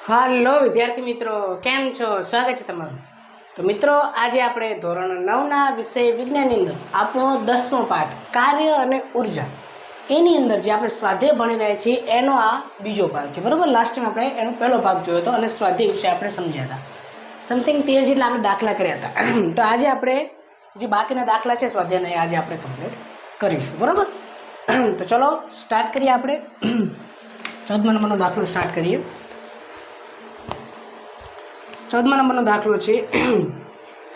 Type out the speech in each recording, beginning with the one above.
હાલો વિદ્યાર્થી મિત્રો, કેમ છો? સ્વાગત છે તમારું. તો મિત્રો, આજે આપણે ધોરણ 9ના વિષય વિજ્ઞાનની અંદર આપણો 10મો પાઠ કાર્ય અને ઉર્જા એની અંદર જે આપણે સ્વાધ્યાય ભણી રહ્યા છીએ એનો આ બીજો ભાગ છે. બરાબર, લાસ્ટ ટાઈમ આપણે એનો પહેલો ભાગ જોયો હતો અને સ્વાધ્યાય વિશે આપણે સમજ્યા હતા. સમથિંગ 13 જેટલા આપણે દાખલા કર્યા હતા. તો આજે આપણે જે બાકીના દાખલા છે સ્વાધ્યાયના આજે આપણે કમ્પ્લીટ કરીશું. બરાબર, તો ચલો સ્ટાર્ટ કરીએ. આપણે 14મા નંબરનો દાખલો સ્ટાર્ટ કરીએ. 14મા નંબરનો દાખલો છે.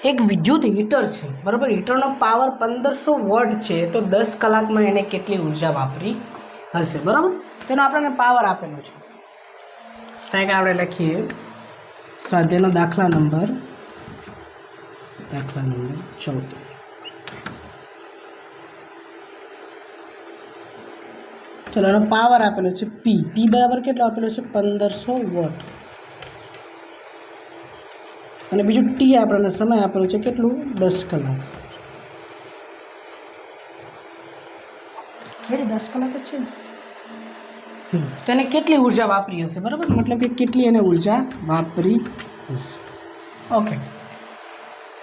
એક વિદ્યુત હીટર છે. બરાબર, હીટરનો પાવર 1500 વોટ છે. તો 10 કલાકમાં એને કેટલી ઉર્જા વાપરી હશે? બરાબર, તેનો આપણને પાવર આપેલો છે. ત્યાં આપણે લખીએ સ્વાધ્યાયનો દાખલા નંબર 14. ચલો, એનો પાવર આપેલો છે પી બરાબર કેટલો આપેલો છે? 1500 વોટ. અને બીજું ટી આપણને સમય આપેલો છે કેટલું? 10 કલાક. એટલે 10 કલાક જ છે. તો એને કેટલી ઉર્જા વાપરી હશે? બરાબર, મતલબ કે કેટલી એને ઉર્જા વાપરી હશે. ઓકે,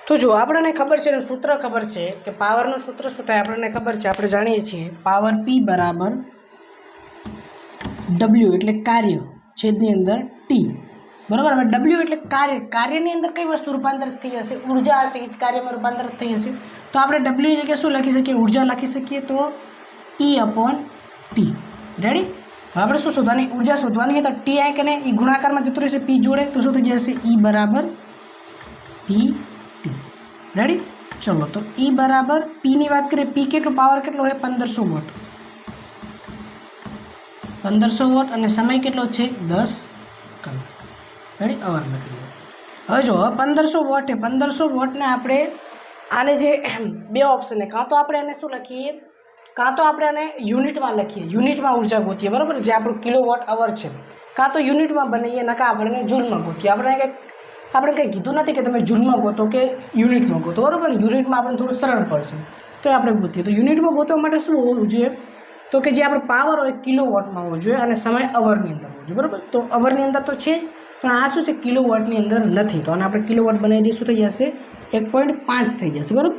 તો જો આપણને ખબર છે, એનું સૂત્ર ખબર છે કે પાવરનું સૂત્ર શું થાય આપણને ખબર છે. આપણે જાણીએ છીએ પાવર પી બરાબર ડબલ્યુ એટલે કાર્ય છેદની અંદર ટી. બરાબર, હવે ડબલ્યુ એટલે કાર્યની અંદર કઈ વસ્તુ રૂપાંતરિત થઈ હશે? ઉર્જા હશે, એ જ કાર્યમાં રૂપાંતરિત થઈ હશે. તો આપણે ડબલ્યુની જગ્યાએ શું લખી શકીએ? ઉર્જા લખી શકીએ. તો E/T. રેડી? તો આપણે શું શોધવાની? ઉર્જા શોધવાની. તો ટી આઈ કે એ ગુણાકારમાં જતું રહેશે પી જોડે, તો શું થઈ જશે? E બરાબર PT. રેડી? ચલો, તો E બરાબર પીની વાત કરીએ. પી કેટલું પાવર કેટલો હોય? 1500 વોટ. 1500 વોટ અને સમય કેટલો છે? 10 કલાક. રેડી? અવર લખી દો. હવે જો 1500 વોટ એ 1500 વોટને આપણે આને જે બે ઓપ્શન છે, કાં તો આપણે એને શું લખીએ, કાં તો આપણે એને યુનિટમાં લખીએ, યુનિટમાં ઉર્જા ગોતીએ. બરાબર, જે આપણું કિલોવોટ અવર છે, કાં તો યુનિટમાં બનાવીએ, નકા આપણે જૂલમાં ગોતીએ. આપણે કંઈ કીધું નથી કે તમે જૂલમાં ગોતો કે યુનિટમાં ગોતો. બરાબર, યુનિટમાં આપણે થોડું સરળ પડશે તો આપણે ગોતીએ. તો યુનિટમાં ગોતવા માટે શું હોવું જોઈએ? તો કે જે આપણો પાવર હોય કિલોવોટમાં હોવો જોઈએ અને સમય અવરની અંદર હોવો જોઈએ. બરાબર, તો અવરની અંદર તો છે જ, પણ આ શું છે? કિલોવોટની અંદર નથી. તો આને આપણે કિલોવોટ બનાવી દઈએ. શું થઈ જશે? 1.5 થઈ જશે. બરાબર,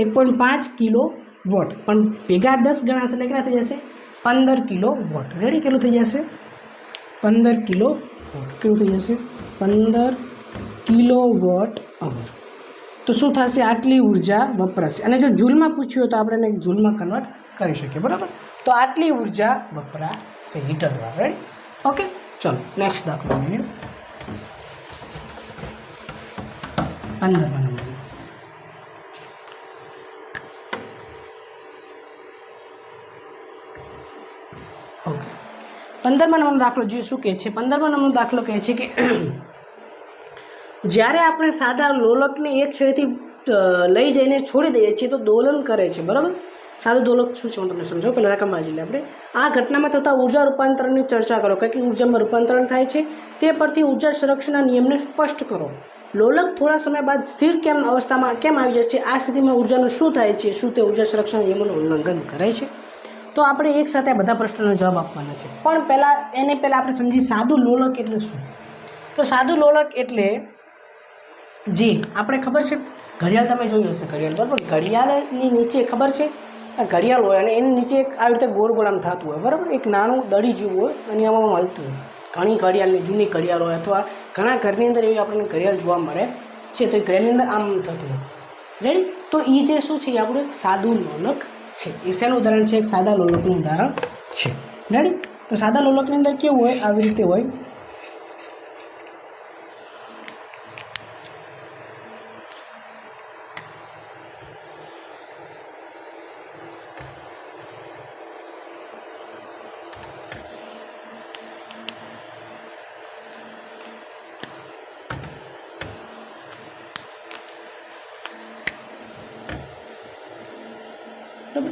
1.5 કિલોવોટ. પણ ભેગા 10 ગણા એટલે કેટલા થઈ જશે? 15 કિલોવોટ. રેડી? કેટલું થઈ જશે? 15 કિલોવોટ. કેટલું થઈ જશે? 15 કિલોવોટ અવર. તો શું થશે? આટલી ઉર્જા વપરાશે. અને જો જૂલમાં પૂછ્યું હોય તો આપણે એને જૂલમાં કન્વર્ટ કરી શકીએ. બરાબર, તો આટલી ઉર્જા વપરાશે હીટર દ્વારા. રેડી? ઓકે, ચલો નેક્સ્ટ દાખલો જોઈએ. 15મા નંબર. ઓકે, 15મા નંબરનો દાખલો જોઈએ. શું કહે છે? 15મા નંબરનો દાખલો કહે છે કે જ્યારે આપણે સાદા લોલકને એક છેડેથી લઈ જઈને છોડી દઈએ છીએ તો દોલન કરે છે. બરાબર, સાદું દોલક શું છે હું તમને સમજાવું. પહેલાં રકમ વાંચી લઈએ આપણે. આ ઘટનામાં થતા ઉર્જા રૂપાંતરણની ચર્ચા કરો. કઈ ઉર્જામાં રૂપાંતરણ થાય છે તે પરથી ઉર્જા સંરક્ષણના નિયમને સ્પષ્ટ કરો. લોલક થોડા સમય બાદ સ્થિર અવસ્થામાં કેમ આવી જશે? આ સ્થિતિમાં ઉર્જાનું શું થાય છે? શું તે ઉર્જા સંરક્ષણ નિયમોનું ઉલ્લંઘન કરે છે? તો આપણે એક સાથે આ બધા પ્રશ્નોનો જવાબ આપવાના છે. પણ પહેલાં આપણે સમજીએ સાદું લોલક એટલે શું. તો સાદું લોલક એટલે જે આપણે ખબર છે, ઘડિયાળ તમે જોયું હશે. ઘડિયાળ, બરાબર, ઘડિયાળની નીચે ખબર છે આ ઘડિયાળ હોય અને એની નીચે એક આવી રીતે ગોળ ગોળ આમ થતું હોય. બરાબર, એક નાનું દડી જેવું હોય અને આમાં મળતું હોય. ઘણી ઘડિયાળની જૂની ઘડિયાળ હોય અથવા ઘણા ઘરની અંદર એવી આપણને ઘડિયાળ જોવા મળે છે. તો એ ઘડિયાળની અંદર આમ થતું હોય. રેડી? તો એ જે શું છે? એ આપણું એક સાદું લોલક છે. એ શેનું ઉદાહરણ છે? એક સાદા લોલકનું ઉદાહરણ છે. રેડી? તો સાદા લોલકની અંદર કેવું હોય? આવી રીતે હોય.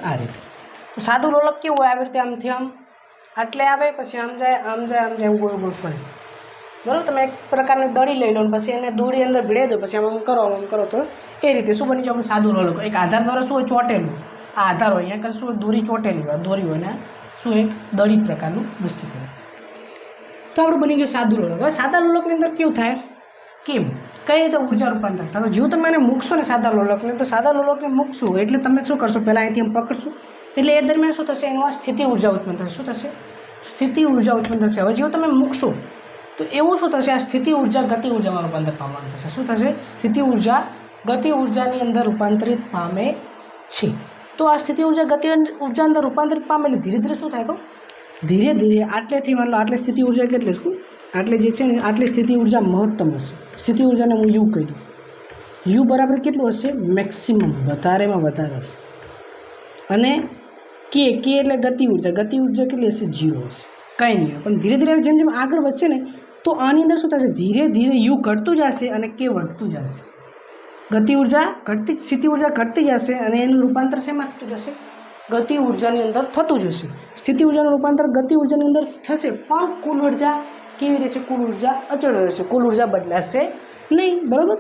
આ રીતે સાદું લોલક કેવું હોય? આવી રીતે આમથી આમ આટલે આવે, પછી આમ જાય, આમ જાય, આમ જાય, એમ ગોળ ગોળ ફરે. બરાબર, તમે એક પ્રકારની દડી લઈ લો અને પછી એને દોરી અંદર ભીડાઈ દો, પછી આમ કરો તો એ રીતે શું બની જાય? આપણું સાદું લોલક. એક આધાર દ્વારા શું હોય? ચોટેલું. આ આધાર હોય, અહીંયા કર શું દોરી ચોટેલી હોય, દોરી હોય ને શું એક દડી પ્રકારનું વસ્તુ કરે. તો આપણું બની ગયું સાદું લોલક. હવે સાદા લોલકની અંદર કેવું થાય, કેમ કઈ રીતે ઉર્જા રૂપાંતર થાય? તો જો તમે એને મૂકશો ને સાદા લોલકને, તો સાદા લોલકને મૂકશું એટલે તમે શું કરશો, પહેલાં અહીંથી એમ પકડશું એટલે એ દરમિયાન શું થશે, એમાં સ્થિતિ ઉર્જા ઉત્પન્ન થશે. શું થશે? સ્થિતિ ઉર્જા ઉત્પન્ન થશે. હવે જેવું તમે મૂકશો તો એવું શું થશે, આ સ્થિતિ ઉર્જા ગતિ ઉર્જામાં રૂપાંતર પામવાનું થશે. શું થશે? સ્થિતિ ઉર્જા ગતિ ઉર્જાની અંદર રૂપાંતરિત પામે છે. તો આ સ્થિતિ ઉર્જા ગતિ ઉર્જા અંદર રૂપાંતરિત પામે એટલે ધીરે ધીરે શું થાય, તો ધીરે ધીરે આટલેથી માન લો આટલે સ્થિતિ ઉર્જા કેટલી છે, આટલે જે છે ને આટલી સ્થિતિ ઉર્જા મહત્તમ હશે. સ્થિતિ ઉર્જાને હું યુ કહી દઉં. યુ બરાબર કેટલું હશે, મેક્સિમમ, વધારેમાં વધારે હશે. અને કે એટલે ગતિ ઉર્જા કેટલી હશે, 0 હશે. કંઈ નહીં હોય. પણ ધીરે ધીરે જેમ જેમ આગળ વધશે ને તો આની અંદર શું થશે, ધીરે ધીરે યુ ઘટતું જશે અને કે વધતું જશે. ગતિ ઉર્જા ઘટતી, સ્થિતિ ઉર્જા ઘટતી જશે અને એનું રૂપાંતર શેમાં થતું જશે, ગતિ ઉર્જાની અંદર થતું જશે. સ્થિતિ ઉર્જાનું રૂપાંતર ગતિ ઉર્જાની અંદર થશે, પણ કુલ ઉર્જા કેવી રહેશે, કુલ ઉર્જા અચળ રહેશે, કુલ ઉર્જા બદલાશે નહીં. બરાબર?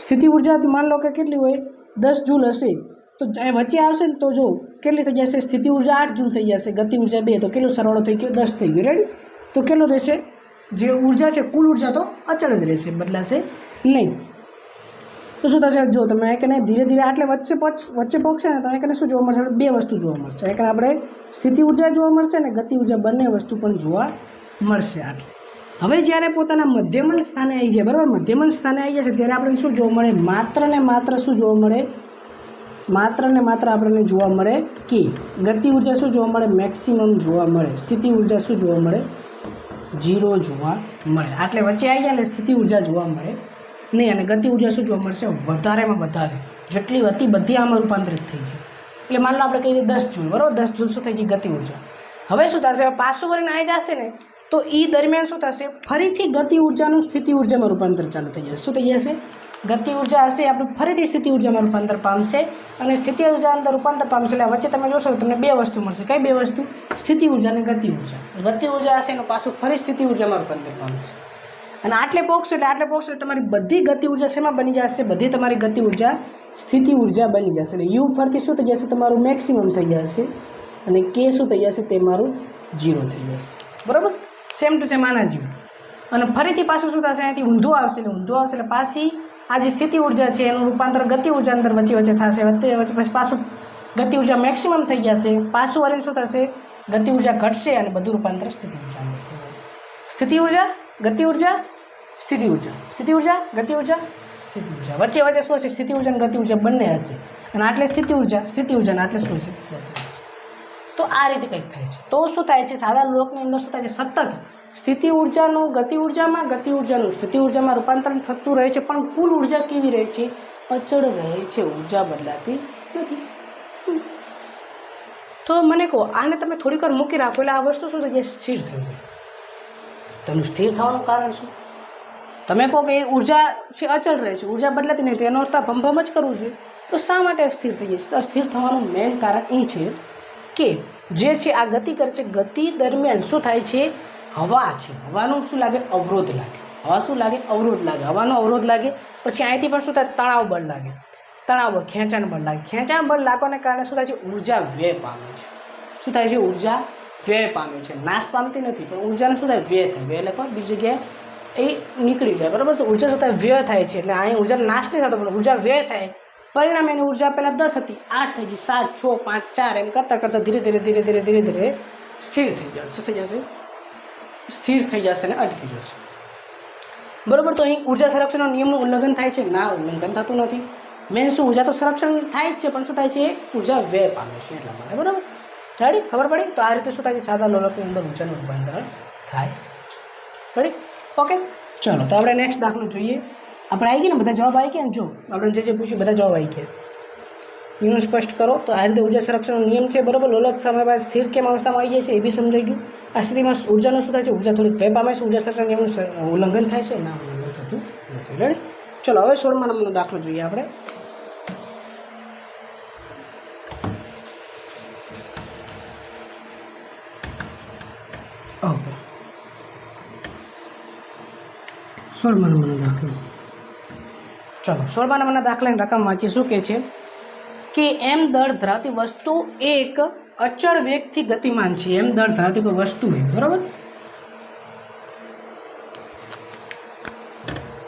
સ્થિતિ ઉર્જા માન લો કે કેટલી હોય, 10 જૂલ હશે, તો વચ્ચે આવશે ને તો જો કેટલી થઈ જશે, સ્થિતિ ઉર્જા 8 જૂલ થઈ જશે, ગતિ ઉર્જા 2, તો કેટલો સરવાળો થઈ ગયો, 10 થઈ ગયો. રેડી? તો કેટલો રહેશે, જે ઉર્જા છે કુલ ઉર્જા તો અચળ જ રહેશે, બદલાશે નહીં. તો શું થશે, જો તમે એકને ધીરે ધીરે આટલે વચ્ચે પહોંચશે ને તો એકને શું જોવા મળશે, 2 વસ્તુ જોવા મળશે. એકને આપણે સ્થિતિ ઉર્જા જોવા મળશે ને ગતિ ઉર્જા, બંને વસ્તુ પણ જોવા મળશે. આટલે હવે જ્યારે પોતાના મધ્યમન સ્થાને આવી જાય, બરાબર, મધ્યમન સ્થાને આવી જશે ત્યારે આપણે શું જોવા મળે, માત્ર ને માત્ર શું જોવા મળે, માત્ર ને માત્ર આપણને જોવા મળે કે ગતિ ઉર્જા શું જોવા મળે, મેક્સિમમ જોવા મળે. સ્થિતિ ઉર્જા શું જોવા મળે, 0 જોવા મળે. આટલે વચ્ચે આવી જાય એટલે સ્થિતિ ઉર્જા જોવા મળે નહીં. અને ગતિ ઉર્જા શું જોવા મળશે, વધારેમાં વધારે, જેટલી હતી બધી આમાં રૂપાંતરિત થઈ જાય. એટલે માન લો આપણે કહી દઈએ 10 જૂલ, બરાબર, 10 જૂલ શું થઈ ગઈ, ગતિ ઉર્જા. હવે શું થશે, પાછું વળીને આવી જશે ને તો એ દરમિયાન શું થશે, ફરીથી ગતિ ઉર્જાનું સ્થિતિ ઉર્જામાં રૂપાંતર ચાલુ થઈ જશે. શું થઈ જશે, ગતિ ઉર્જા હશે આપણે ફરીથી સ્થિતિ ઉર્જામાં રૂપાંતર પામશે અને સ્થિતિ ઉર્જા અંદર રૂપાંતર પામશે. એટલે વચ્ચે તમે જોશો તમને 2 વસ્તુ મળશે. કઈ 2 વસ્તુ, સ્થિતિ ઉર્જા અને ગતિ ઉર્જા. ગતિ ઉર્જા હશે એનું પાછું ફરી સ્થિતિ ઉર્જામાં રૂપાંતર પામશે. અને આટલે પહોંચશે એટલે તમારી બધી ગતિ ઉર્જા શેમાં બની જશે, બધી તમારી ગતિ ઉર્જા સ્થિતિ ઉર્જા બની જશે. એટલે યુ ફરતી શું થઈ જશે, તમારું મેક્સિમમ થઈ જશે અને કે શું થઈ જશે, તે મારું 0 થઈ જશે. બરાબર? સેમ ટુ સેમ આના જેવું. અને ફરીથી પાછું શું થશે, અહીંથી ઊંધું આવશે એટલે પાછી આ જે સ્થિતિ ઉર્જા છે એનું રૂપાંતર ગતિ ઉર્જા અંદર વચ્ચે થશે. વચ્ચે પછી પાછું ગતિ ઉર્જા મેક્સિમમ થઈ જશે. પાછું વળી શું થશે, ગતિ ઉર્જા ઘટશે અને બધું રૂપાંતર સ્થિતિ ઉર્જા અંદર થઈ જશે. સ્થિતિ ઉર્જા, ગતિ ઉર્જા, સ્થિતિ ઉર્જા, સ્થિતિ ઉર્જા, ગતિ ઉર્જા, સ્થિતિ ઉર્જા. વચ્ચે શું હશે, સ્થિતિ ઉર્જા અને ગતિ ઉર્જા બંને હશે. અને આટલે સ્થિતિ ઉર્જા અને આટલે શું હશે, ગતિ ઉર્જા. તો આ રીતે કંઈક થાય છે. તો શું થાય છે, સાદા લોકની અંદર શું થાય છે, સતત સ્થિતિ ઉર્જાનું ગતિ ઉર્જામાં, ગતિ ઉર્જાનું સ્થિતિ ઉર્જામાં રૂપાંતરણ થતું રહે છે, પણ કુલ ઉર્જા કેવી રહે છે, અચળ રહે છે, ઉર્જા બદલાતી નથી. તો મને કહો, આને તમે થોડીક વાર મૂકી રાખો એટલે આ વસ્તુ શું થઈ જાય, સ્થિર થઈ જાય. તેનું સ્થિર થવાનું કારણ શું, તમે કહો કે ઉર્જા છે અચળ રહે છે, ઉર્જા બદલાતી નહીં, તો એનો અર્થ ભમભમ જ કરવું જોઈએ. તો શા માટે સ્થિર થઈ જાય છે, તો સ્થિર થવાનું મેઇન કારણ એ છે કે જે છે આ ગતિ કરે છે, ગતિ દરમિયાન શું થાય છે, હવા છે, હવાનું શું લાગે, અવરોધ લાગે. હવા શું લાગે, અવરોધ લાગે. હવાનો અવરોધ લાગે પછી અહીંથી પણ શું થાય, તણાવ બળ લાગે. તણાવ બળ, ખેંચાણ બળ લાગે. ખેંચાણ બળ લાગવાને કારણે શું થાય છે, ઉર્જા વ્યય પામે છે. શું થાય છે, ઉર્જા વ્યય પામે છે. નાશ પામતી નથી, પણ ઉર્જાનો શું થાય, વ્યય થાય. વ્યય એટલે પણ બીજી જગ્યાએ એ નીકળી જાય. બરાબર? તો ઉર્જા શું થાય, વ્યય થાય છે. એટલે અહીં ઉર્જા નાશ નહીં થતો, પણ ઉર્જા વ્યય થાય. પરિણામે એની ઉર્જા પહેલાં 10 હતી, 8 થઈ ગઈ, 7, 6, 5, 4 એમ કરતાં ધીરે ધીરે સ્થિર થઈ જશે. શું થઈ જશે, સ્થિર થઈ જશે અને અટકી જશે. બરાબર? તો અહીં ઉર્જા સંરક્ષણના નિયમનું ઉલ્લંઘન થાય છે, ના, ઉલ્લંઘન થતું નથી. મેન શું, ઉર્જા તો સંરક્ષણ થાય જ છે, પણ શું થાય છે, ઉર્જા વ્યય પામે છે એટલા માટે. બરાબર? રેડી? ખબર પડી? તો આ રીતે શું થાય છે, સાદા લોલકની અંદર ઉર્જાનું રૂપાંતર થાય. રેડી? ઓકે, ચલો તો આપણે નેક્સ્ટ દાખલો જોઈએ. આપણે આવી ગયા ને, બધા જવાબ આવી ગયા ને, જો આપણે જે પૂછ્યું બધા જવાબ આવી ગયા. નિયમ સ્પષ્ટ કરો. તો આ રીતે ઉર્જા સંરક્ષણનો નિયમ છે. બરાબર? લોલક સમય બાદ સ્થિર કેમ અવસ્થામાં આવી જાય છે એ બી સમજાઈ ગયું. આ સ્થિતિમાં ઉર્જાનું શું થાય છે, ઉર્જા થોડીક વ્યય પામે છે, ઉર્જા સંરક્ષણ નિયમનું ઉલ્લંઘન થાય છે, ના, ઉલ્લંઘન થતું નથી. રેડી? ચલો હવે 16મા નંબરનો દાખલો જોઈએ આપણે. ઓકે, 16મા નંબરનો દાખલો. ચલો 16મા નંબરના દાખલાની રકમ વાંચીએ. શું કહે છે કે એમ દળ ધરાવતી વસ્તુ એક અચળ વેગથી ગતિમાન છે. એમ દળ ધરાવતી કોઈ વસ્તુ હોય, બરાબર,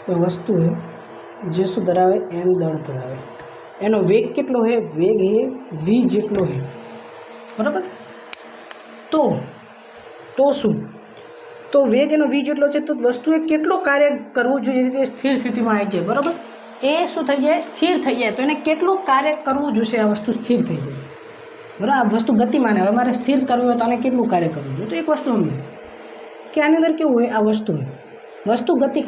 કોઈ વસ્તુ है જે શું ધરાવે એમ દળ ધરાવે, એનો વેગ કેટલો है, વેગ એ v જેટલો है, બરાબર। તો શું, તો વેગ એનો v જેટલો છે તો વસ્તુએ કેટલું કાર્ય કરવું જોઈએ કે સ્થિર સ્થિતિમાં આવી જાય, બરાબર। એ શું થઈ જાય, સ્થિર થઈ જાય, તો એને કેટલું કાર્ય કરવું જોઈએ આ વસ્તુ સ્થિર થઈ જાય, બરાબર। આ વસ્તુ ગતિમાન હવે મારે સ્થિર કરવું હોય તો આને કેટલું કાર્ય કરવું જોઈએ, તો એક વસ્તુ સમજો કે આની અંદર કેવું હોય, આ વસ્તુ હોય, વસ્તુ ગતિ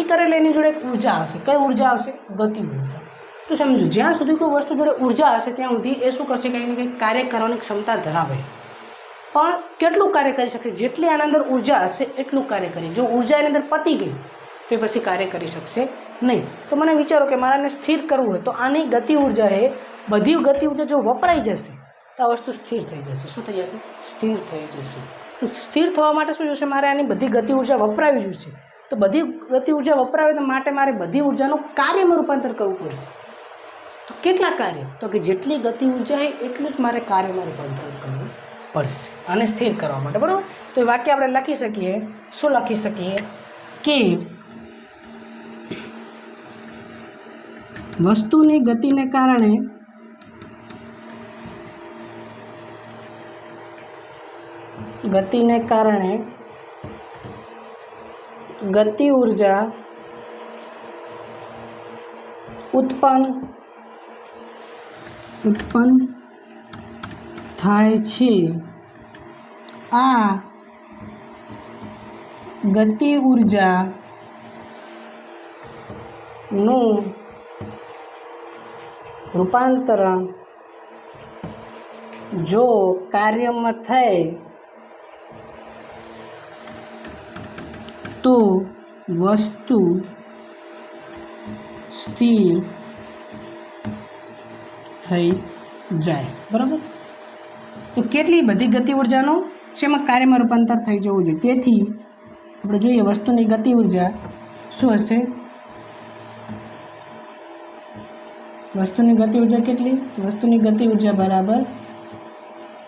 કરેલી એની જોડે ઉર્જા આવશે, કઈ ઉર્જા આવશે, ગતિ ઉર્જા। તો સમજો જ્યાં સુધી કોઈ વસ્તુ જોડે ઉર્જા હશે ત્યાં સુધી એ શું કરશે, કંઈ ને કંઈ કાર્ય કરવાની ક્ષમતા ધરાવે, પણ કેટલું કાર્ય કરી શકશે, જેટલી આના અંદર ઉર્જા હશે એટલું કાર્ય કરે। જો ઉર્જા એની અંદર પતી ગઈ તો એ પછી કાર્ય કરી શકશે નહીં। તો મને વિચારો કે મારાને સ્થિર કરવું હોય તો આની ગતિ ઉર્જા એ બધી ગતિ ઉર્જા જો વપરાઈ જશે તો આ વસ્તુ સ્થિર થઈ જશે, શું થઈ જશે, સ્થિર થઈ જશે। તો સ્થિર થવા માટે શું જોશે, મારે આની બધી ગતિ ઉર્જા વપરાવી જોઈશે, તો બધી ગતિ ઉર્જા વપરાવે તો માટે મારે બધી ઉર્જાનું કાર્યમાં રૂપાંતર કરવું પડશે। તો કેટલા કાર્ય, તો કે જેટલી ગતિ ઉર્જા હોય એટલું જ મારે કાર્યમાં રૂપાંતર કરવું પડશે આને સ્થિર કરવા માટે, બરાબર। તો એ વાક્ય આપણે લખી શકીએ, શું લખી શકીએ કે વસ્તુની ગતિને કારણે ગતિ ઉર્જા ઉત્પન્ન થાય છે। આ ગતિ ઉર્જાનું રૂપાંતરણ જો કાર્યમાં થાય તો વસ્તુ સ્થિર થઈ જાય, બરાબર। તો કેટલી બધી ગતિ ઉર્જાનો શેમાં કાર્યમાં રૂપાંતર થઈ જવું જોઈએ, તેથી આપણે જોઈએ વસ્તુની ગતિ ઉર્જા શું હશે, વસ્તુની ગતિ ઉર્જા કેટલી, તો વસ્તુની ગતિ ઉર્જા બરાબર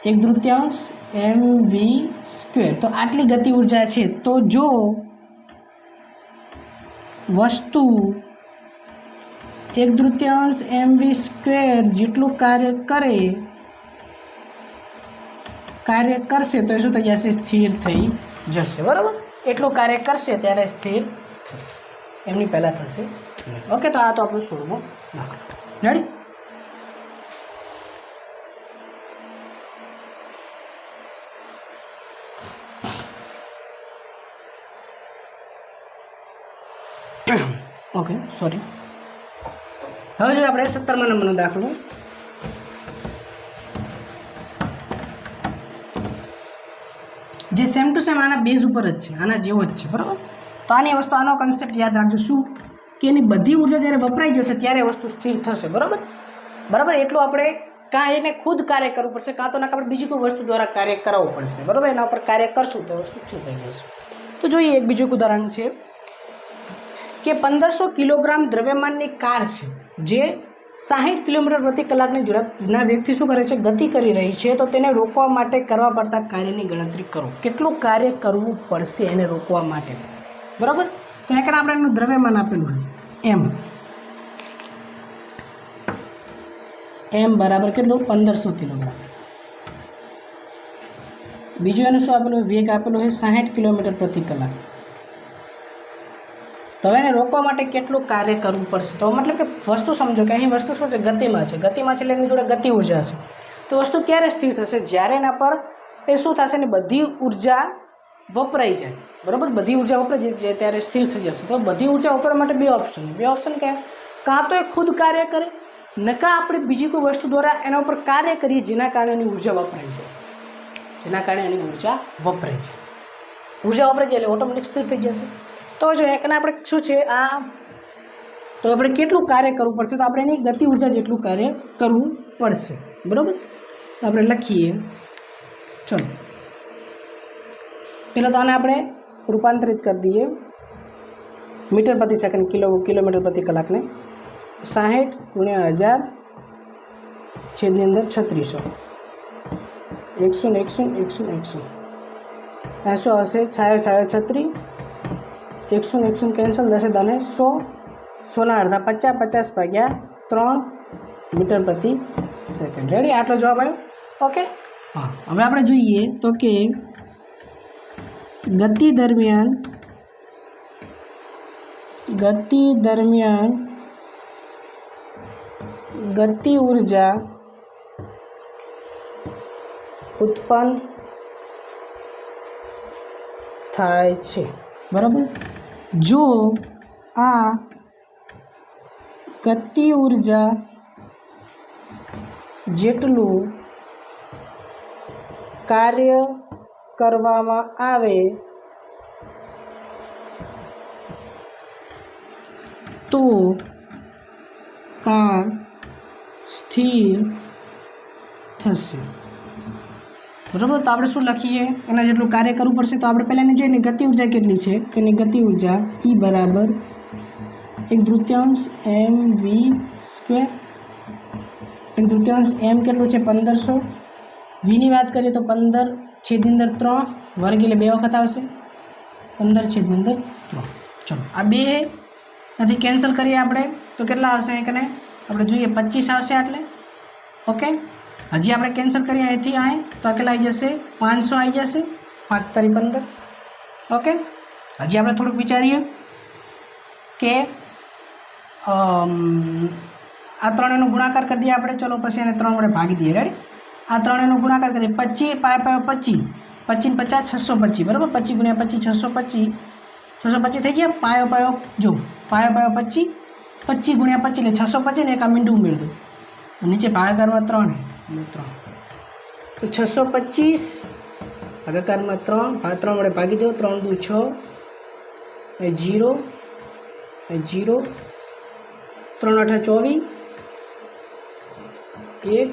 1/3 mv²। તો આટલી ગતિ ઉર્જા છે, તો જો વસ્તુ 1/3 mv² જેટલું કાર્ય કરશે તો એ શું થઈ જશે, સ્થિર થઈ જશે, બરાબર। એટલું કાર્ય કરશે ત્યારે સ્થિર થશે, એમની પહેલાં થશે, ઓકે। તો આ તો આપણું 16મો દાખલો, રેડી। Okay, sorry. હવે જો આપણે 17મા નંબરનો દાખલો, જે સેમ ટુ સેમ આના બેઝ ઉપર જ છે, આના જેવો જ છે, બરાબર। તો આની વસ્તુ, આનો કન્સેપ્ટ યાદ રાખજો, શું કે એની બધી ઉર્જા જ્યારે વપરાઈ જશે ત્યારે વસ્તુ સ્થિર થશે, બરાબર। એટલું આપણે કાં એને ખુદ કાર્ય કરવું પડશે, કાં તો આપણે બીજી કોઈ વસ્તુ દ્વારા કાર્ય કરાવવું પડશે, બરાબર। એના ઉપર કાર્ય કરશું તો વસ્તુ સ્થિર થઈ જશે। તો જોઈએ એક બીજું ઉદાહરણ છે કે 1500 કિલોગ્રામ દ્રવ્યમાનની કાર છે જે 60 કિલોમીટર પ્રતિ કલાકની ઝડપના વેગથી શું કરે છે, ગતિ કરી રહી છે, તો તેને રોકવા માટે કરવા પડતા કાર્યની ગણતરી કરો। કેટલું કાર્ય કરવું પડશે એને રોકવા માટે, બરાબર। તો અહીંયા આપણે એનું દ્રવ્યમાન આપેલું હોય એમ બરાબર કેટલું, 1500 કિલોગ્રામ। બીજું એનું શું આપેલું હોય, વેગ આપેલો હોય 60 કિલોમીટર પ્રતિ કલાક। તો હવે એને રોકવા માટે કેટલું કાર્ય કરવું પડશે, તો મતલબ કે વસ્તુ સમજો કે અહીં વસ્તુ શું છે, ગતિમાં છે એટલે એની જોડે ગતિ ઉર્જા હશે, તો વસ્તુ ક્યારે સ્થિર થશે, જ્યારે એના પર એ શું થશે ને બધી ઉર્જા વપરાઈ જાય, બરાબર। બધી ઉર્જા વપરાઈ જાય ત્યારે સ્થિર થઈ જશે। તો બધી ઉર્જા વપરાવા માટે બે ઓપ્શન કયા, કાં તો એ ખુદ કાર્ય કરે, ન કાં આપણે બીજી કોઈ વસ્તુ દ્વારા એના ઉપર કાર્ય કરીએ જેના કારણે એની ઉર્જા વપરાઈ જાય, ઉર્જા વપરાઈ જાય એટલે ઓટોમેટિક સ્થિર થઈ જશે। તો જો એકને આપણે શું છે આ, તો આપણે કેટલું કાર્ય કરવું પડશે, તો આપણે એની ગતિ ઉર્જા જેટલું કાર્ય કરવું પડશે, બરાબર। તો આપણે લખીએ, ચલો પહેલાં તો આને આપણે રૂપાંતરિત કરી દઈએ મીટર પ્રતિ સેકન્ડ, કિલોમીટર પ્રતિ કલાકને 60 × 1000 છેદની અંદર 3600 100 100 100 100 શું આવશે, છાયો 36 100 ને 100 કેન્સલ, 10 દાને 100, 100 અડધા 50, 50 ભાગ્યા 3 મીટર પ્રતિ સેકન્ડ. રેડી? આટલો જવાબ આવ્યો. ઓકે. હા, હવે આપણે જોઈએ તો કે ગતિ દરમિયાન ગતિ ઉર્જા ઉત્પન્ન થાય છે. બરાબર? જો આ ગતિ ઉર્જા જેટલું કાર્ય કરવામાં આવે તો કાર સ્થિર થશે. બરાબર? તો આપણે શું લખીએ? એના જેટલું કાર્ય કરવું પડશે. તો આપણે પહેલાં એને જોઈએ ગતિ ઉર્જા કેટલી છે. તેની ગતિ ઉર્જા E બરાબર 1/3 mv². 1/3 m કેટલું છે? 1500. વીની વાત કરીએ તો 15/3 વર્ગ એટલે 2 વખત આવશે. 15/3. ચલો આ 2 હે, નથી કેન્સલ કરીએ આપણે તો કેટલા આવશે? એકને આપણે જોઈએ 25 આવશે. એટલે ઓકે. હજી આપણે કેન્સલ કરીએ અહીંથી અહીં તો કેટલા આવી જશે? 500 આવી જશે. 5 × 15. ઓકે. હજી આપણે થોડુંક વિચારીએ કે આ ત્રણેયનો ગુણાકાર કરી દઈએ આપણે. ચલો પછી એને 3 વડે ભાગી દઈએ. રેડી? આ ત્રણેયનો ગુણાકાર કરીએ. 25 પાયો 25, 25 ને 50 625. બરાબર? 25 × 25 625. 625 થઈ ગયા. પાયો જો પાયો 25, 25 × 25 એટલે 625 ને એક આ મીંડું ઉમેરી દો. નીચે ભાગાકારમાં 3 3 તો 625 ભાગાકારમાં 3 3 વડે ભાગી દો. 3 × 2 = 6, 0 0, 3 × 8 = 24, 1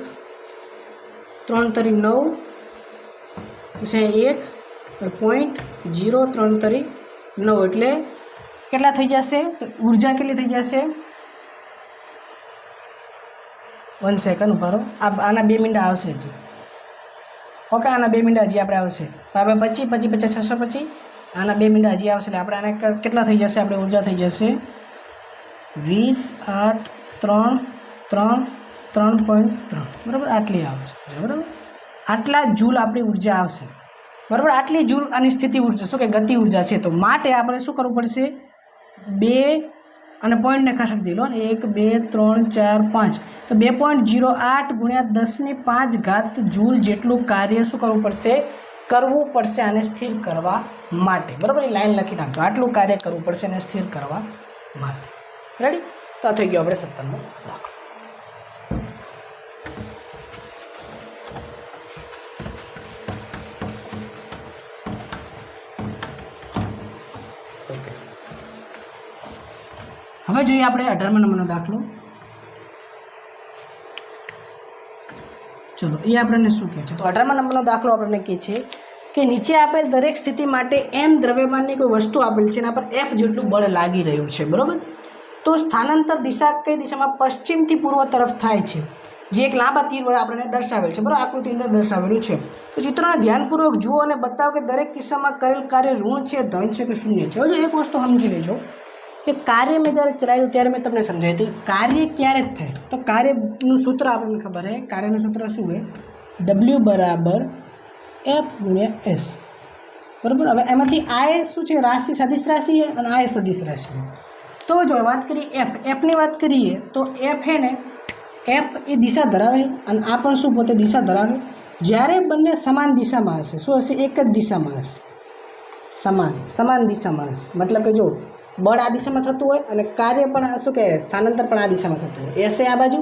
3 × 3 = 9, પછી 1.0 3 × 3 = 9 એટલે કેટલા થઈ જશે? તો ઉર્જા કેટલી થઈ જશે? 1 સેકન્ડ ઉભા રહો. આના 2 મિનિટ આવશે હજી. ઓકે. આના 2 મિનિટ હજી આપણે આવશે. 25 25 50 625. આના 2 મિનિટ હજી આવશે. એટલે આપણે આને કેટલા થઈ જશે? આપણે ઉર્જા થઈ જશે 20 8 3 3 3.3. બરાબર? આટલી આવશે. બરાબર? આટલા જૂલ આપણી ઉર્જા આવશે. બરાબર? આટલી જૂલ આની સ્થિતિ ઉર્જા શું કે ગતિ ઉર્જા છે. તો માટે આપણે શું કરવું પડશે? 2 અને પોઈન્ટને ખસેડી દે લો. 1 2 3 4 5. તો 2.08 × 10⁵ જૂલ જેટલું કાર્ય શું કરવું પડશે? કરવું પડશે આને સ્થિર કરવા માટે. બરાબર? એ લાઈન લખી નાખજો. આટલું કાર્ય કરવું પડશે આને સ્થિર કરવા માટે. રેડી? તો આ થઈ ગયો આપણે 17મો દાખલો. હવે જોઈએ આપણે 18મા નંબરનો દાખલો. ચલો એ આપણને શું કહે છે? તો 18મા નંબરનો દાખલો આપણને કહે છે કે નીચે આપેલ દરેક સ્થિતિ માટે m દ્રવ્યમાનની કોઈ વસ્તુ આપેલ છે, એના પર f જેટલું બળ લાગી રહ્યું છે. બરાબર? તો સ્થાનાંતર દિશા કઈ દિશામાં? પશ્ચિમથી પૂર્વ તરફ થાય છે, જે એક લાંબા તીર વડે આપણને દર્શાવેલ છે. બરાબર? આકૃતિ અંદર દર્શાવેલું છે. તો ચિત્રને ધ્યાનપૂર્વક જુઓ અને બતાવો કે દરેક કિસ્સામાં કરેલ કાર્ય ઋણ છે, ધન છે કે શૂન્ય છે. હવે એક વસ્તુ સમજી લેજો કે કાર્ય મેં જ્યારે ચલાવ્યું ત્યારે મેં તમને સમજાવ્યું હતું કાર્ય ક્યારે જ થાય. તો કાર્યનું સૂત્ર આપણને ખબર છે. કાર્યનું સૂત્ર શું છે? W = F × S. બરાબર? હવે એમાંથી આ શું છે? રાશિ, સદિશ રાશિ છે અને આ સદિશ રાશિ. તો જો વાત કરીએ એફની વાત કરીએ તો એફ છે ને, એફ એ દિશા ધરાવે અને આ પણ શું પોતે દિશા ધરાવે. જ્યારે બંને સમાન દિશામાં હશે, શું હશે? એક જ દિશામાં હશે. સમાન દિશામાં હશે. મતલબ કે જો બળ આ દિશામાં થતું હોય અને કાર્ય પણ શું કહે સ્થાનાંતર પણ આ દિશામાં થતું હોય. એસ એ આ બાજુ,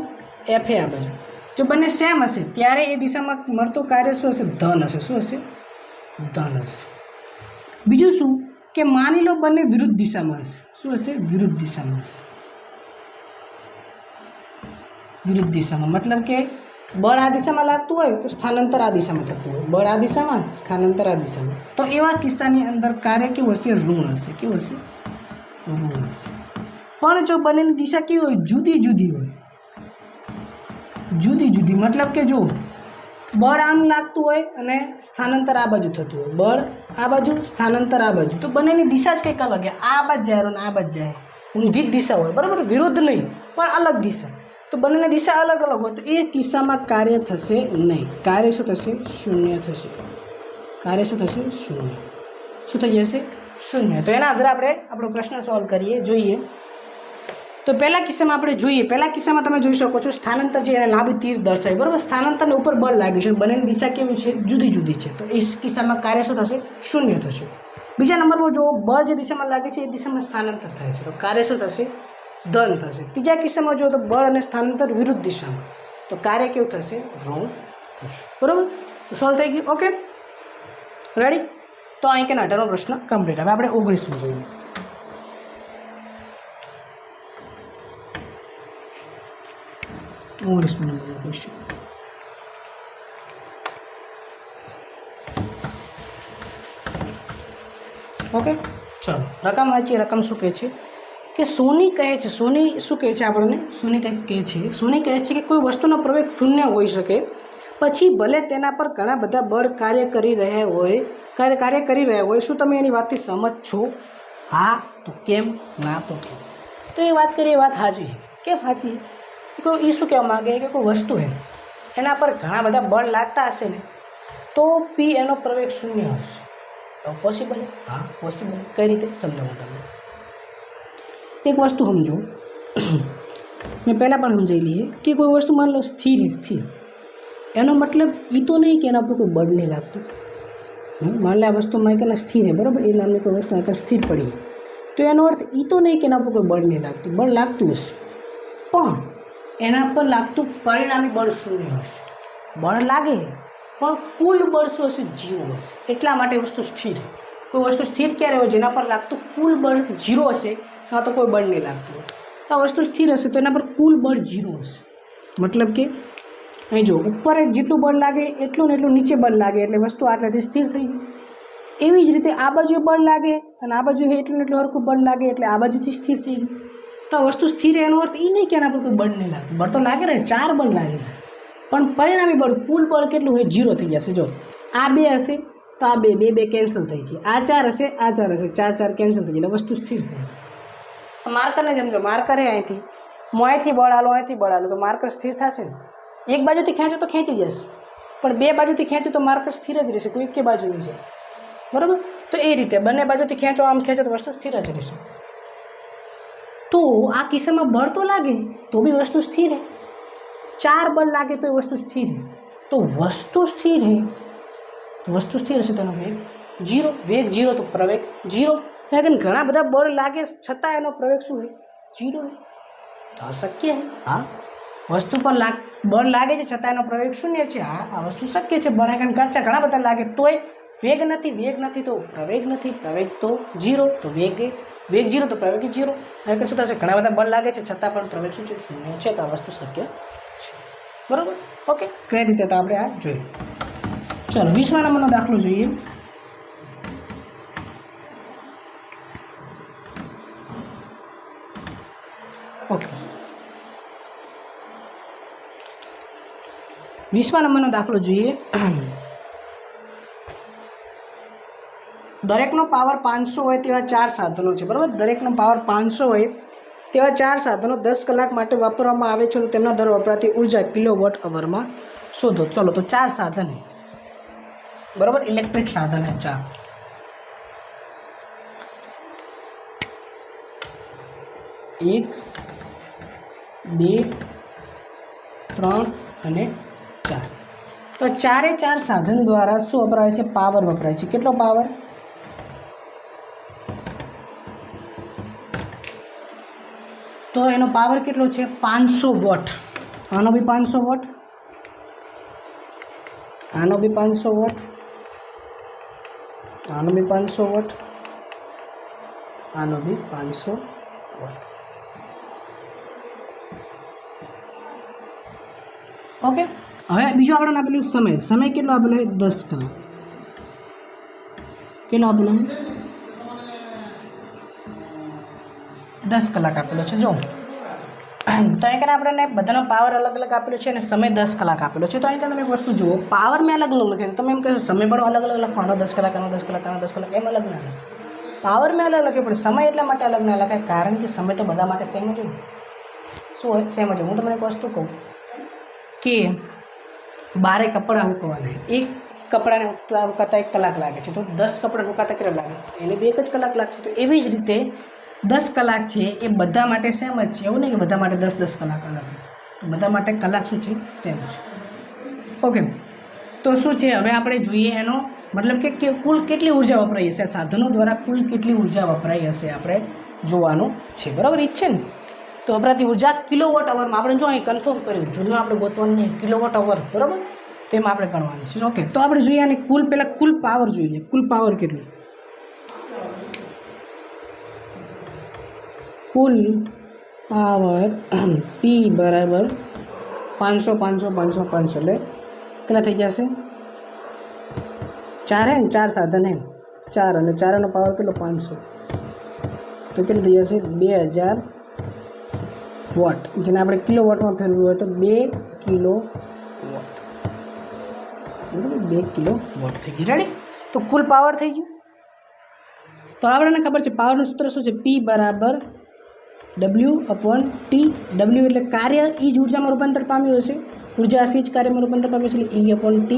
એફ એ આ બાજુ. જો બંને સેમ હશે ત્યારે એ દિશામાં મળતું કાર્ય શું હશે? ધન હશે. શું હશે? ધન હશે. બીજું શું કે માની લો બંને વિરુદ્ધ દિશામાં હશે. શું હશે? વિરુદ્ધ દિશામાં હશે. વિરુદ્ધ દિશામાં મતલબ કે બળ આ દિશામાં લાગતું હોય તો સ્થાનાંતર આ દિશામાં થતું હોય. બળ આ દિશામાં, સ્થાનાંતર આ દિશામાં. તો એવા કિસ્સાની અંદર કાર્ય કેવું હશે? ઋણ હશે. કેવું હશે? ઋણ હશે. પણ જો બંનેની દિશા કેવી હોય? જુદી જુદી હોય. જુદી જુદી મતલબ કે જો બળ આમ લાગતું હોય અને સ્થાનાંતર આ બાજુ થતું હોય, બળ આ બાજુ, સ્થાનાંતર આ બાજુ, તો બંનેની દિશા જ કંઈક અલગ છે. આ બાજુ જાય અને આ બાજુ જાય, ઊંધી જ દિશા હોય, બરાબર, વિરુદ્ધ નહીં પણ અલગ દિશા. તો બંનેની દિશા અલગ અલગ હોય તો એ કિસ્સામાં કાર્ય થશે નહીં. કાર્ય શું થશે? શૂન્ય થશે. કાર્ય શું થશે? શૂન્ય. શું થઈ જશે? શૂન્ય. તો એના આધારે આપણે આપણો પ્રશ્ન સોલ્વ કરીએ, જોઈએ. તો પહેલા કિસ્સામાં આપણે જોઈએ, પહેલા કિસ્સામાં તમે જોઈ શકો છો સ્થાનાંતર છે એને લાંબી તીર દર્શાવી, બરાબર. સ્થાનાંતરને ઉપર બળ લાગ્યું છે, બંનેની દિશા કેવી છે? જુદી જુદી છે. તો એ કિસ્સામાં કાર્ય શું થશે? શૂન્ય થશે. બીજા નંબરમાં જો બળ જે દિશામાં લાગે છે એ દિશામાં સ્થાનાંતર થાય છે, તો કાર્ય શું થશે? ધન થશે. ત્રીજા કિસ્સામાં જો તો બળ અને સ્થાનાંતર વિરુદ્ધ દિશામાં, તો કાર્ય કેવું થશે? ઋણ થશે. બરાબર. સોલ્વ થઈ ગયું. Okay, ready. તો અહીં કે 18નો પ્રશ્ન કમ્પ્લીટ. હવે આપણે 19માં જોઈએ. ક્વેશ્ચન. ઓકે, ચલો રકમ વાંચીએ. રકમ શું કહે છે કે સોની કહે છે, સોની શું કહે છે આપણને? સોની કંઈક કહે છે. સોની કહે છે કે કોઈ વસ્તુનો પ્રવેગ શૂન્ય હોઈ શકે, પછી ભલે તેના પર ઘણા બધા બળ કાર્ય કરી રહ્યા હોય, શું તમે એની વાતથી સહમત છો? હા તો કેમ, ના તો કેમ? તો એ વાત કરીએ, વાત સાચી. કેમ સાચી? તો એ શું કહેવા માગે કે કોઈ વસ્તુ છે એના પર ઘણા બધા બળ લાગતા હશે ને, તો પી એનો પ્રવેગ શૂન્ય હશે. પોસિબલ? હા પોસિબલ. કઈ રીતે સમજાવું તમને? એક વસ્તુ સમજો, મેં પહેલાં પણ સમજાવી લઈએ કે કોઈ વસ્તુ માની લો સ્થિર, એનો મતલબ એ તો નહીં કે એના પર કોઈ બળ નહીં લાગતું. માની લે આ વસ્તુમાં એક સ્થિર છે, બરાબર, એ નામની કોઈ વસ્તુ એક સ્થિર પડી, તો એનો અર્થ એ તો નહીં કે એના પર કોઈ બળ નહીં લાગતું. બળ લાગતું હશે, પણ એના પર લાગતું પરિણામી બળ શૂન્ય હશે. બળ લાગે પણ કુલ બળ શું હશે? 0 હશે. એટલા માટે વસ્તુ સ્થિર. કોઈ વસ્તુ સ્થિર ક્યારે હોય? જેના પર લાગતું કુલ બળ 0 હશે, કાં તો કોઈ બળ નહીં લાગતું હોય. તો આ વસ્તુ સ્થિર હશે તો એના પર કુલ બળ 0 હશે. મતલબ કે અહીં જો ઉપર જેટલું બળ લાગે એટલું ને એટલું નીચે બળ લાગે, એટલે વસ્તુ આટલાથી સ્થિર થઈ ગઈ. એવી જ રીતે આ બાજુ બળ લાગે અને આ બાજુ એટલું ને એટલું હરખું બળ લાગે, એટલે આ બાજુથી સ્થિર થઈ ગઈ. તો આ વસ્તુ સ્થિર, એનો અર્થ એ નહીં કે એના પર કોઈ બળ નહીં લાગતું. બળ તો લાગે ને, 4 બળ લાગે, પણ પરિણામી બળ કુલ બળ કેટલું હોય? 0 થઈ જશે. જો આ 2 હશે તો આ 2 કેન્સલ થઈ જાય, આ 4 હશે, આ 4 હશે, 4 કેન્સલ થઈ જાય, એટલે વસ્તુ સ્થિર થઈ. માર્કરને સમજો, માર્કરે અહીંથી હું અહીંથી બળ આલો, અહીંથી બળ આલો, તો માર્કર સ્થિર થશે ને. એક બાજુથી ખેંચો તો ખેંચી જશે, પણ 2 બાજુથી ખેંચો તો માર્કર સ્થિર જ રહેશે, કોઈ એક બાજુ નહીં જાય. બરાબર. તો એ રીતે બંને બાજુથી ખેંચો, આમ ખેંચો તો વસ્તુ સ્થિર જ રહેશે. તો આ કિસ્સામાં બળ તો લાગે તો બી વસ્તુ સ્થિર है, 4 બળ લાગે તો એ વસ્તુ સ્થિર है. તો વસ્તુ સ્થિર है તો વસ્તુ સ્થિર હશે તો એનો વેગ 0, વેગ 0 તો પ્રવેગ 0. लेकिन ઘણા બધા બળ લાગે છતાં એનો પ્રવેગ શું है? 0 है. તો અશક્ય है. हाँ, વસ્તુ પર બળ લાગે છે છતાં એનો પ્રવેગ શૂન્ય છે. હા, આ વસ્તુ શક્ય છે. બળ કરતા ઘણા બધા લાગે તોય વેગ નથી તો પ્રવેગ નથી, પ્રવેગ તો 0 તો વેગ 0 તો પ્રવેગ 0. હવે શું થશે? ઘણા બધા બળ લાગે છે છતાં પણ પ્રવેગ શું છે? શૂન્ય છે. તો આ વસ્તુ શક્ય છે. બરાબર. ઓકે, કઈ રીતે તો આપણે આ જોઈએ. ચલો 20મા નંબરનો દાખલો જોઈએ. ઓકે, 20મા નંબરનો દાખલો જોઈએ. દરેકનો પાવર 500 હોય તેવા 4 સાધનો છે. બરાબર. દરેકનો પાવર 500 હોય તેવા 4 સાધનો 10 કલાક માટે વાપરવામાં આવે છે, તો તેમના દર વપરાતી ઉર્જા કિલોવોટ અવરમાં શોધો. ચલો, તો 4 સાધન है, बराबर, इलेक्ट्रिक साधन है 4. एक, 2, 3 અને 4. તો 4 સાધન દ્વારા શું વપરાય છે? પાવર વપરાય છે. કેટલો પાવર? તો એનો પાવર કેટલો છે? 500 વોટ. આનો બી 500 વોટ, આનો બી 500 વોટ, આનો બી 500 વોટ, આનો બી 500 વોટ. ઓકે. હવે બીજું આપણે આપેલું સમય કેટલો આપેલો છે? 10 કલાક. કેટલો આપેલો છે? 10 કલાક આપેલો છે. જો તો અહીં કને આપણને બધાનો પાવર અલગ અલગ આપેલો છે અને સમય 10 કલાક આપેલો છે. તો અહીં કને તમે એક વસ્તુ જુઓ, પાવર મેં અલગ અલગ લખ્યો, તમે એમ કહેશો સમય પણ અલગ અલગ લખવાનો, 10 કલાક, આનો 10 કલાક, આનો 10 કલાક, એમ અલગ ના લખાય. પાવર મેં અલગ લખ્યો, પણ સમય એટલા માટે અલગ ના લખાય કારણ કે સમય તો બધા માટે સેમ જ હોય. શું હોય? સેમ જ હોય. હું તમને એક વસ્તુ કહું કે 12 કપડાં ઉકળવાના, એક કપડાને ઉકાતા 1 કલાક લાગે છે, તો 10 કપડાં ઉકાતા કેટલા લાગે? એને 2 જ કલાક લાગશે. તો એવી જ રીતે 10 કલાક છે એ બધા માટે સેમ જ છે. એવું નહીં કે બધા માટે 10 કલાક અલગ, તો બધા માટે કલાક શું છે? સેમ છે. ઓકે, તો શું છે હવે આપણે જોઈએ એનો મતલબ કે કુલ કેટલી ઉર્જા વપરાઈ હશે સાધનો દ્વારા, કુલ કેટલી ઉર્જા વપરાઈ હશે આપણે જોવાનું છે. બરાબર, ઈ છે ને? તો વપરાતી ઉર્જા કિલોવોટ અવરમાં આપણે જો અહીં કન્ફર્મ કર્યું, જૂનું આપણે ગોતવાનું નહીં, કિલોવોટ અવર, બરાબર, તેમાં આપણે ગણવાની છે. ઓકે, તો આપણે જોઈએ અને કુલ પહેલાં કુલ પાવર જોઈ લઈએ. કુલ પાવર કેટલું? કુલ પાવર P બરાબર 500 500 500 500 એટલે કેટલા થઈ જશે? 4 હે ને, 4 સાધન હે, 4 અને 4નો પાવર કેટલો? 500, તો કેટલું થઈ જશે? 2000 વોટ, જેને આપણે કિલો વોટમાં ફેરવવું હોય તો 2 કિલો વોટ. બરાબર, 2 કિલો વોટ થઈ ગઈ. રેડી? તો કુલ પાવર થઈ ગયું. તો આપણને ખબર છે પાવરનું સૂત્ર શું છે? P બરાબર W/T. W એટલે કાર્ય, એ જ ઉર્જામાં રૂપાંતર પામ્યું હશે, ઉર્જા હશે જ કાર્યમાં રૂપાંતર પામ્યું છે, એટલે E/T.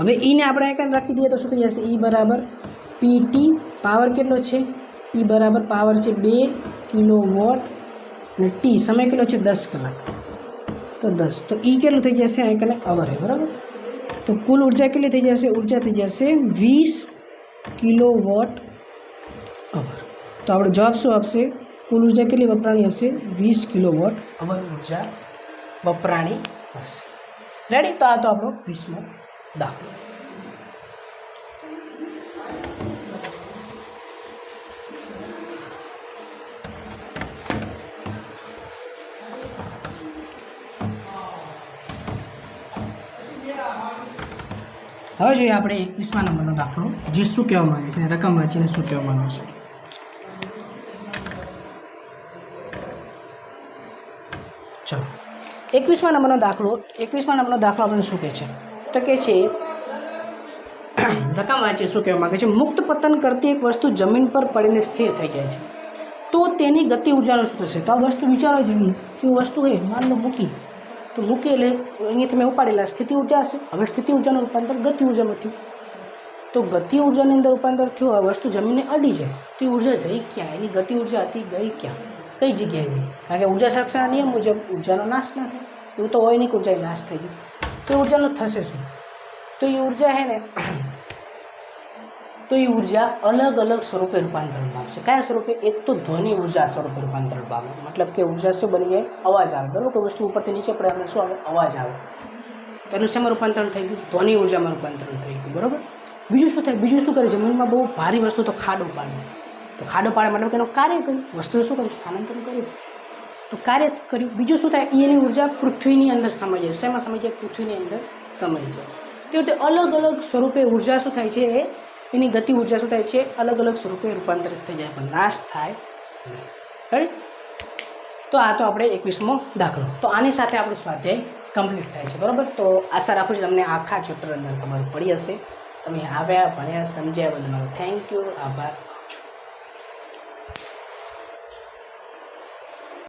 હવે ઈને આપણે એક રાખી દઈએ તો શું થઈ જશે? E બરાબર PT. પાવર કેટલો છે? E બરાબર પાવર છે 2 કિલો વોટ અને T સમય કેટલો છે? 10 કલાક, તો 10, તો E કેટલું થઈ જશે? અહીં કને અવર હે, બરાબર. તો કુલ ઉર્જા કેટલી થઈ જશે? ઉર્જા થઈ જશે 20 કિલો વોટ અવર. તો આપણો જવાબ શું આપશે? કુલ ઉર્જા કેટલી વપરાણી હશે? 20 કિલો વોટ અવર ઉર્જા વપરાણી હશે. રેડી? તો આ તો આપણો 20મો દાખલો. હવે જોઈએ આપણે 21મા નંબરનો દાખલો, જે શું કહેવા માંગે છે, રકમ વાંચીને શું કહેવા માંગે છે. ચલો, 21મા નંબરનો દાખલો આપણને શું કહે છે? તો કહે છે રકમ વાંચીએ શું કહેવા માંગે છે. મુક્ત પતન કરતી એક વસ્તુ જમીન પર પડીને સ્થિર થઈ જાય છે, તો તેની ગતિ ઉર્જાનું શું થશે? તો આ વસ્તુ વિચારો જેવી કે વસ્તુ હોય, માન લો મૂકી, તો મૂકી એટલે અહીંયા તમે ઉપાડેલા સ્થિતિ ઉર્જા હશે. હવે સ્થિતિ ઉર્જાનું રૂપાંતર ગતિ ઉર્જામાં થયું, તો ગતિ ઉર્જાની અંદર રૂપાંતર થયું. આ વસ્તુ જમીનને અડી જાય તો એ ઉર્જા જઈ ક્યાં? એની ગતિ ઉર્જા હતી, ગઈ ક્યાં? કઈ જગ્યાએ ગઈ? કારણ કે ઉર્જા સંરક્ષણના નિયમ મુજબ ઉર્જાનો નાશ ના થાય, એવું તો હોય નહીં કે ઉર્જા નાશ થઈ ગઈ, તો એ ઉર્જાનો થશે શું? તો એ ઉર્જા છે ને, તો એ ઉર્જા અલગ અલગ સ્વરૂપે રૂપાંતરણ પામશે. કયા સ્વરૂપે? એક તો ધ્વનિ ઉર્જા સ્વરૂપે રૂપાંતરણ પામે, મતલબ કે ઉર્જા શું બની જાય? અવાજ આવે, બરાબર. કોઈ વસ્તુ ઉપરથી નીચે પડે આપણે શું આવે? અવાજ આવે. તો એનું શેમાં રૂપાંતરણ થઈ ગયું? ધ્વનિ ઉર્જામાં રૂપાંતરણ થઈ ગયું, બરાબર. બીજું શું થાય? બીજું શું કરે? જમીનમાં બહુ ભારી વસ્તુ તો ખાડો પાડે, તો ખાડો પાડે મતલબ કે એનું કાર્ય કર્યું, વસ્તુએ શું કર્યું? સ્થાનાંતરણ કર્યું, તો કાર્ય કર્યું. બીજું શું થાય? એની ઉર્જા પૃથ્વીની અંદર સમાઈ જાય. શેમાં સમાઈ જાય? પૃથ્વીની અંદર સમાઈ જાય. તે રીતે અલગ અલગ સ્વરૂપે ઉર્જા શું થાય છે? એની ગતિ ઉર્જા શું થાય છે? અલગ અલગ સ્વરૂપે રૂપાંતરિત થઈ જાય, પણ નાશ થાય નહીં. રાઈટ? તો આ તો આપણે 21મો દાખલો. તો આની સાથે આપણું સ્વાધ્યાય કમ્પ્લીટ થાય છે, બરાબર. તો આશા રાખું છું તમને આખા ચેપ્ટર અંદર ખબર પડી હશે. તમે આવ્યા, ભણ્યા, સમજ્યા, બદલ મારો થેન્ક યુ, આભાર.